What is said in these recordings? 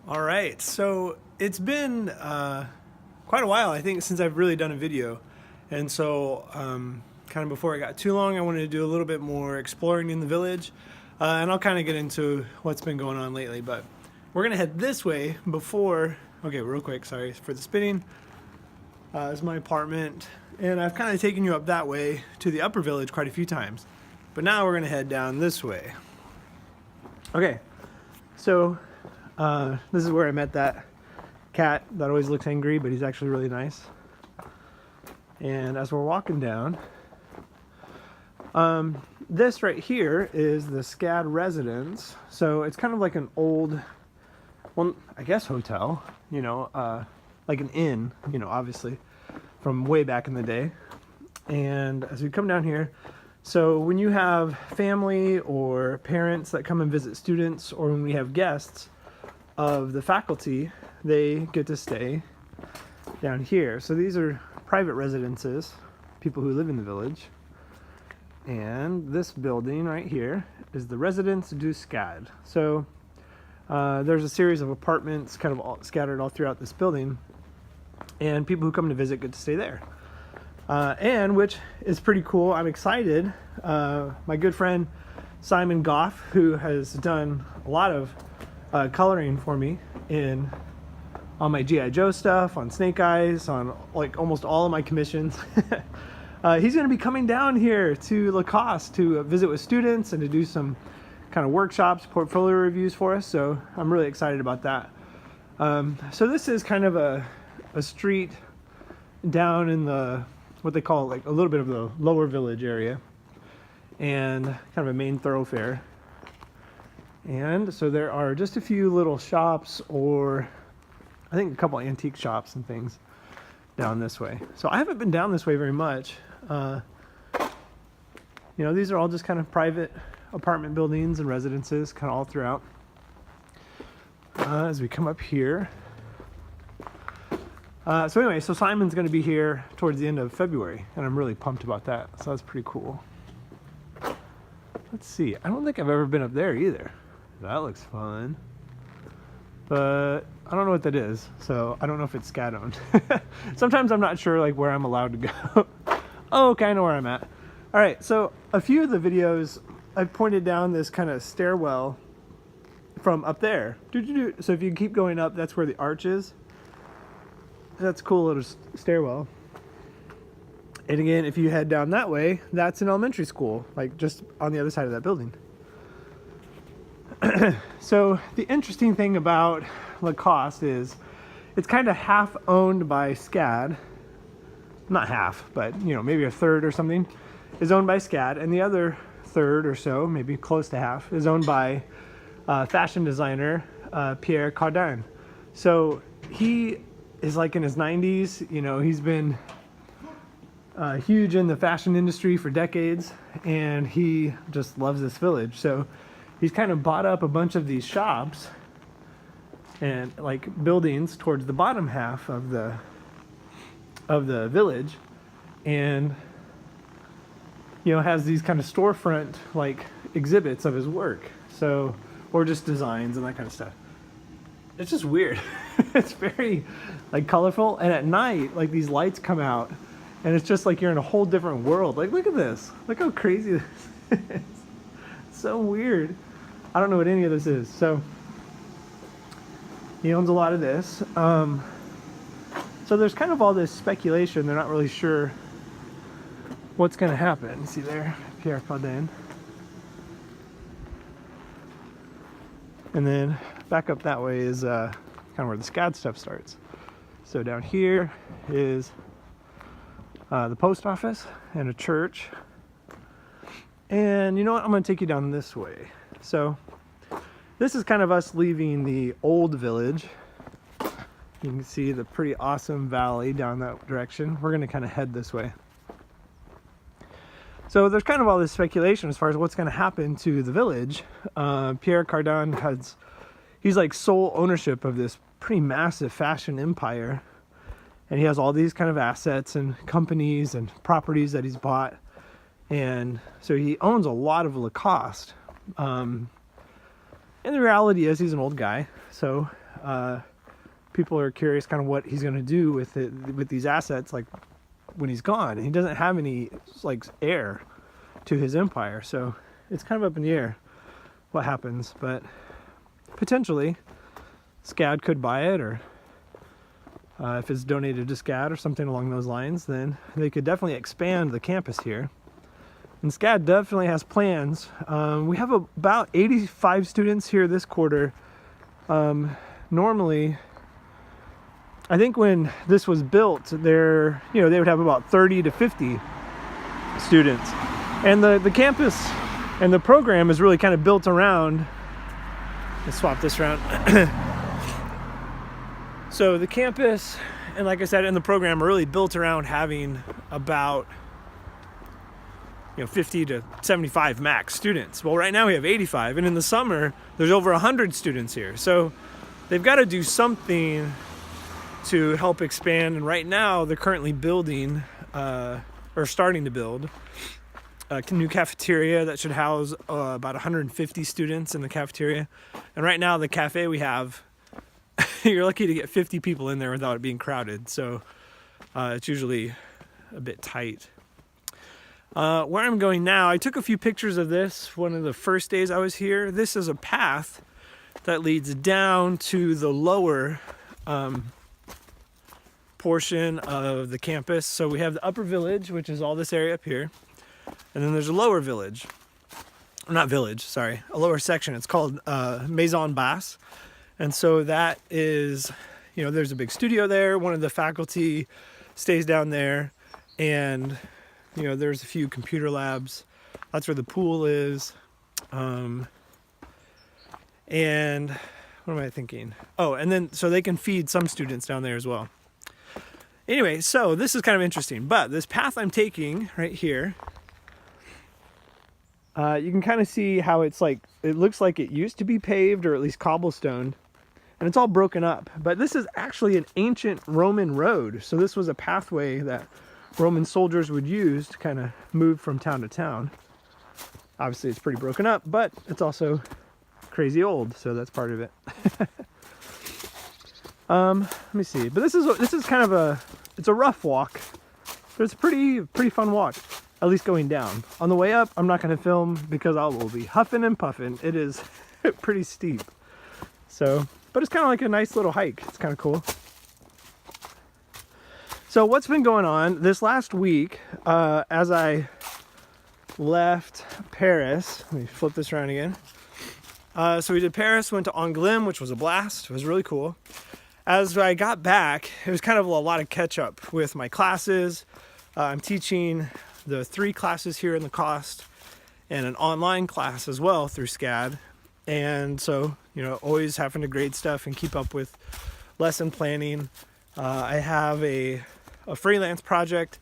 All right, so it's been quite a while, I think, since I've really done a video. And so, kind of before it got too long, I wanted to do a little bit more exploring in the village. And I'll kind of get into what's been going on lately. But we're going to head this way before. Okay, real quick, sorry for the spinning. This is my apartment. And I've kind of taken you up that way to the upper village quite a few times. But now we're going to head down this way. Okay, so this is where I met that cat that always looks angry, but he's actually really nice. And as we're walking down, this right here is the SCAD residence. So it's kind of like an old, well, I guess hotel, like an inn, obviously, from way back in the day. And as we come down here, so when you have family or parents that come and visit students, or when we have guests of the faculty, they get to stay down here. So these are private residences, people who live in the village. And this building right here is the Residence du SCAD. So there's a series of apartments kind of scattered all throughout this building, and people who come to visit get to stay there. And which is pretty cool. I'm excited. My good friend Simon Goff, who has done a lot of coloring for me on my G.I. Joe stuff, on Snake Eyes, on like almost all of my commissions. He's going to be coming down here to Lacoste to visit with students and to do some kind of workshops, portfolio reviews for us. So I'm really excited about that. So this is kind of a street down in the what they call like a little bit of the lower village area, and kind of a main thoroughfare. And so there are just a few little shops, or I think a couple antique shops and things down this way. So I haven't been down this way very much. These are all just kind of private apartment buildings and residences kind of all throughout. As we come up here. So anyway, so Simon's going to be here towards the end of February, and I'm really pumped about that. So that's pretty cool. Let's see. I don't think I've ever been up there either. That looks fun. But I don't know what that is, so I don't know if it's SCAD owned. Sometimes I'm not sure like where I'm allowed to go. Oh, okay, I know where I'm at. All right, so a few of the videos I've pointed down this kind of stairwell from up there. So if you keep going up, that's where the arch is. That's a cool little stairwell. And again, if you head down that way, that's an elementary school, like just on the other side of that building. So the interesting thing about Lacoste is it's kind of half owned by SCAD. Not half, but maybe a third or something is owned by SCAD, and the other third or so, maybe close to half, is owned by fashion designer Pierre Cardin. So he is like in his 90s. He's been huge in the fashion industry for decades, and he just loves this village. So he's kind of bought up a bunch of these shops and like buildings towards the bottom half of the village, and has these kind of storefront like exhibits of his work, so, or just designs and that kind of stuff. It's just weird. It's very like colorful, and at night like these lights come out, and it's just like you're in a whole different world. Like, look at this, look how crazy this is. It's so weird. I don't know what any of this is. So he owns a lot of this. So there's kind of all this speculation. They're not really sure what's going to happen. See there, Pierre Cardin. And then back up that way is kind of where the SCAD stuff starts. So down here is the post office and a church. And you know what? I'm going to take you down this way. So this is kind of us leaving the old village. You can see the pretty awesome valley down that direction. We're going to kind of head this way. So there's kind of all this speculation as far as what's going to happen to the village. Pierre Cardin he's like sole ownership of this pretty massive fashion empire. And he has all these kind of assets and companies and properties that he's bought. And so he owns a lot of Lacoste. And the reality is he's an old guy. So people are curious kind of what he's going to do with it, with these assets, like when he's gone. And he doesn't have any like heir to his empire, so it's kind of up in the air what happens. But potentially SCAD could buy it, or if it's donated to SCAD or something along those lines, then they could definitely expand the campus here. And SCAD definitely has plans. We have about 85 students here this quarter. Normally, I think when this was built, they would have about 30 to 50 students. And the campus and the program is really kind of built around, let's swap this around. So the campus, and like I said, and the program are really built around having about 50 to 75 max students. Well, right now we have 85, and in the summer there's over 100 students here. So they've got to do something to help expand. And right now they're currently building, or starting to build, a new cafeteria that should house about 150 students in the cafeteria. And right now the cafe we have, you're lucky to get 50 people in there without it being crowded. So it's usually a bit tight. Where I'm going now, I took a few pictures of this one of the first days I was here. This is a path that leads down to the lower portion of the campus. So we have the upper village, which is all this area up here. And then there's a lower village. Not village, sorry. A lower section. It's called Maison Basse. And so that is, there's a big studio there. One of the faculty stays down there. And there's a few computer labs. That's where the pool is. And what am I thinking? Oh, and then so they can feed some students down there as well. Anyway, so this is kind of interesting. But this path I'm taking right here, you can kind of see how it's like, it looks like it used to be paved or at least cobblestoned. And it's all broken up. But this is actually an ancient Roman road. So this was a pathway that Roman soldiers would use to kind of move from town to town. Obviously it's pretty broken up, but it's also crazy old, so that's part of it. Let me see. But this is kind of it's a rough walk, but it's a pretty fun walk, at least going down. On the way up, I'm not going to film because I will be huffing and puffing. It is pretty steep. So, but it's kind of like a nice little hike. It's kind of cool. So what's been going on this last week, as I left Paris, let me flip this around again. So we did Paris, went to Angoulême, which was a blast. It was really cool. As I got back, it was kind of a lot of catch up with my classes. I'm teaching the 3 classes here in Lacoste and an online class as well through SCAD. And so, always having to grade stuff and keep up with lesson planning. I have a freelance project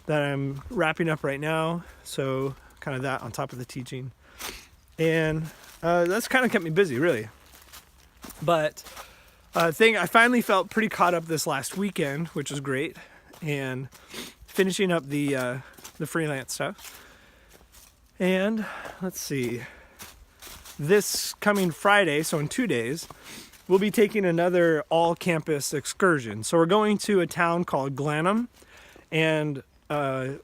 that I'm wrapping up right now, so kind of that on top of the teaching, and that's kind of kept me busy, really. But I finally felt pretty caught up this last weekend, which was great, and finishing up the freelance stuff. And let's see, this coming Friday, so in 2 days, we'll be taking another all-campus excursion. So we're going to a town called Glanum, and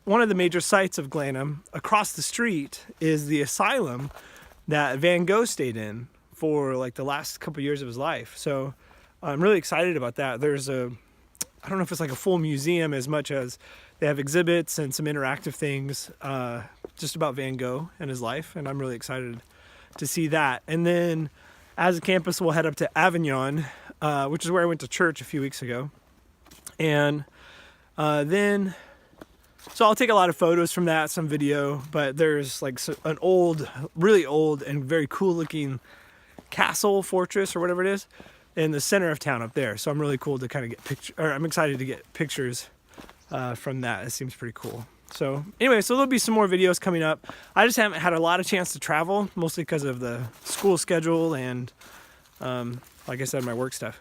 one of the major sites of Glanum, across the street, is the asylum that Van Gogh stayed in for like the last couple years of his life. So I'm really excited about that. There's I don't know if it's like a full museum as much as they have exhibits and some interactive things just about Van Gogh and his life, and I'm really excited to see that. And then as a campus, we'll head up to Avignon, which is where I went to church a few weeks ago. And then, so I'll take a lot of photos from that, some video, but there's like an really old and very cool looking castle, fortress, or whatever it is, in the center of town up there. So I'm really cool to kind of I'm excited to get pictures from that. It seems pretty cool. So anyway, so there'll be some more videos coming up. I just haven't had a lot of chance to travel, mostly because of the school schedule and, like I said, my work stuff.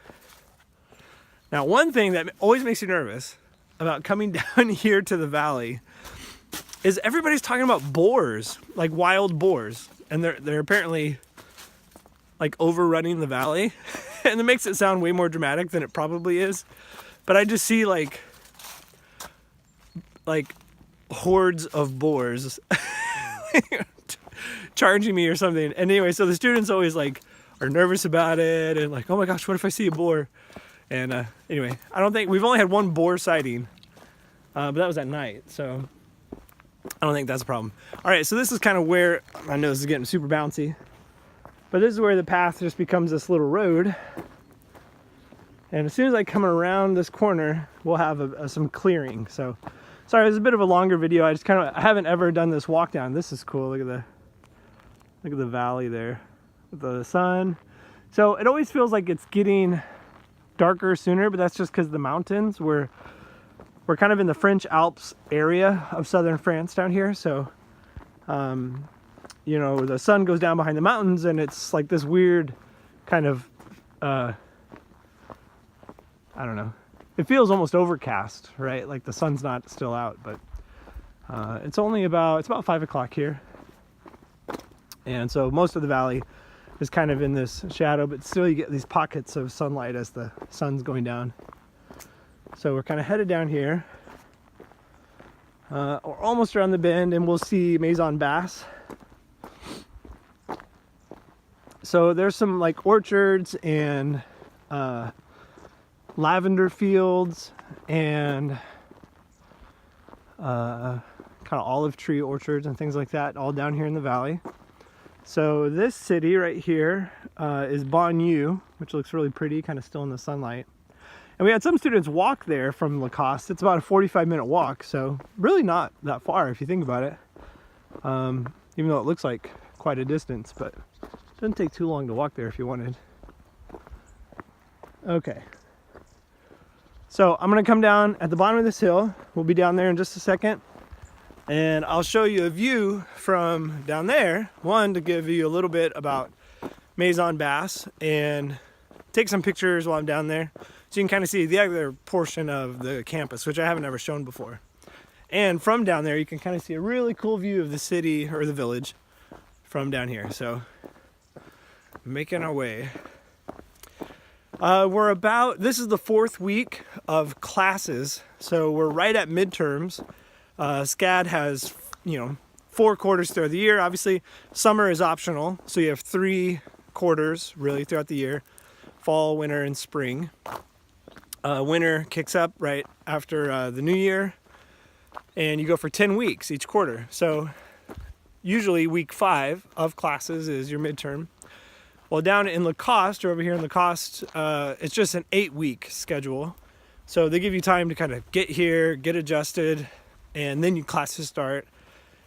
Now, one thing that always makes me nervous about coming down here to the valley is everybody's talking about boars, like wild boars, and they're apparently like overrunning the valley. and it makes it sound way more dramatic than it probably is. But I just see like hordes of boars charging me or something. And anyway, so the students always like are nervous about it and like, oh my gosh, what if I see a boar? And anyway, I don't think we've only had one boar sighting, but that was at night, so I don't think that's a problem. All right, so this is kind of where, I know this is getting super bouncy, but this is where the path just becomes this little road. And as soon as I come around this corner, we'll have some clearing. So, sorry, this is a bit of a longer video. I haven't ever done this walk down. This is cool. Look at the valley there with the sun. So it always feels like it's getting darker sooner, but that's just because the mountains. We're kind of in the French Alps area of southern France down here. So, you know, the sun goes down behind the mountains, and it's like this weird kind of, I don't know. It feels almost overcast, right? Like the sun's not still out, but it's about 5 o'clock here. And so most of the valley is kind of in this shadow, but still you get these pockets of sunlight as the sun's going down. So we're kind of headed down here. We're almost around the bend, and we'll see Maison Basse. So there's some like orchards and lavender fields and kind of olive tree orchards and things like that, all down here in the valley. So this city right here is Bonn, which looks really pretty, kind of still in the sunlight. And we had some students walk there from Lacoste. It's about a 45-minute walk, so really not that far if you think about it. Even though it looks like quite a distance, but it doesn't take too long to walk there if you wanted. Okay. So I'm gonna come down at the bottom of this hill. We'll be down there in just a second. And I'll show you a view from down there. One, to give you a little bit about Maison Basse and take some pictures while I'm down there. So you can kind of see the other portion of the campus, which I haven't ever shown before. And from down there, you can kind of see a really cool view of the city or the village from down here. So making our way. This is the 4th week of classes. So we're right at midterms. SCAD has, 4 quarters throughout the year. Obviously, summer is optional, so you have 3 quarters really throughout the year: fall, winter, and spring. Winter kicks up right after the new year, and you go for 10 weeks each quarter. So usually week 5 of classes is your midterm. Well, down in Lacoste, or over here in Lacoste, it's just an 8-week schedule. So they give you time to kind of get here, get adjusted, and then your classes start.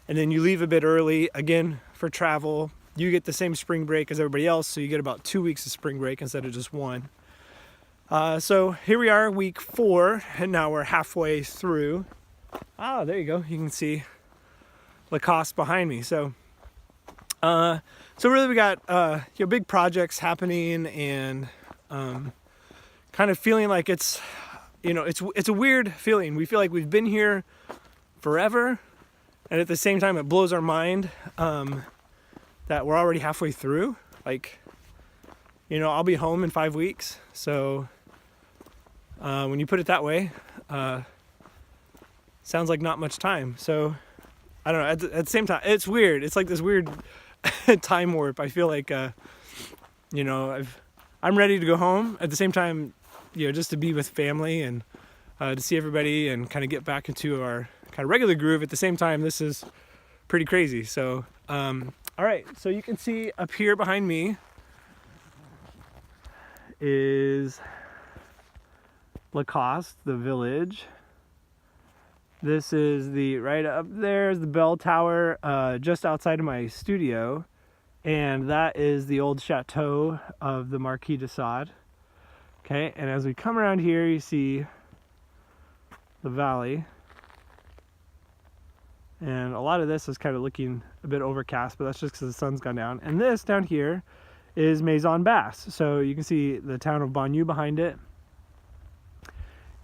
And then you leave a bit early, again, for travel. You get the same spring break as everybody else, so you get about 2 weeks of spring break instead of just 1. So here we are, week 4, and now we're halfway through. Ah, there you go. You can see Lacoste behind me. So really we got big projects happening, and kind of feeling like it's a weird feeling. We feel like we've been here forever, and at the same time it blows our mind that we're already halfway through. Like, I'll be home in 5 weeks, so when you put it that way, sounds like not much time. So I don't know, at the same time it's weird. It's like this weird time warp. I feel like I'm ready to go home. At the same time, just to be with family and to see everybody and kind of get back into our kind of regular groove. At the same time, this is pretty crazy. So all right, so you can see up here behind me is Lacoste, the village. This is right up there is the bell tower just outside of my studio, and that is the old chateau of the Marquis de Sade. Okay, and as we come around here, you see the valley, and a lot of this is kind of looking a bit overcast, but that's just because the sun's gone down. And this down here is Maison Basse, so you can see the town of Bonn behind it.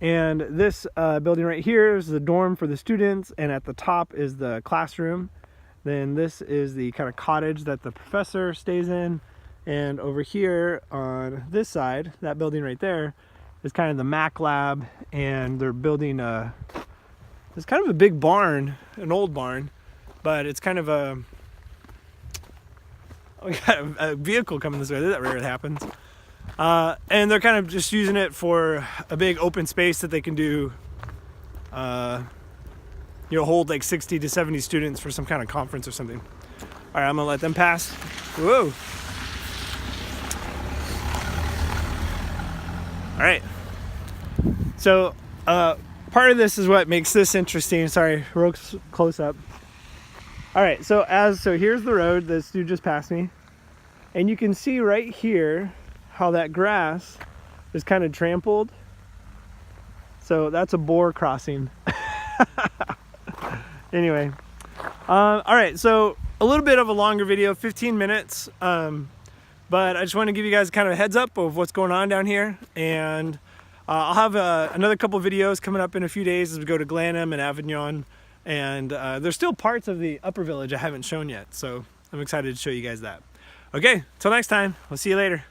And this building right here is the dorm for the students, and at the top is the classroom. Then this is the kind of cottage that the professor stays in, And over here on this side, that building right there, is kind of the Mac lab, and they're building it's kind of a big barn, an old barn, but it's kind of we got a vehicle coming this way. That rarely happens. And they're kind of just using it for a big open space that they can do, hold like 60 to 70 students for some kind of conference or something. All right, I'm gonna let them pass. Whoa. All right. So part of this is what makes this interesting. Sorry, real close up. All right, so here's the road. This dude just passed me, and you can see right here how that grass is kind of trampled. So that's a boar crossing. Anyway, all right, so a little bit of a longer video, 15 minutes, but I just want to give you guys kind of a heads up of what's going on down here, and I'll have another couple videos coming up in a few days as we go to Glanham and Avignon, and there's still parts of the upper village I haven't shown yet, so I'm excited to show you guys that. Okay, till next time, we'll see you later.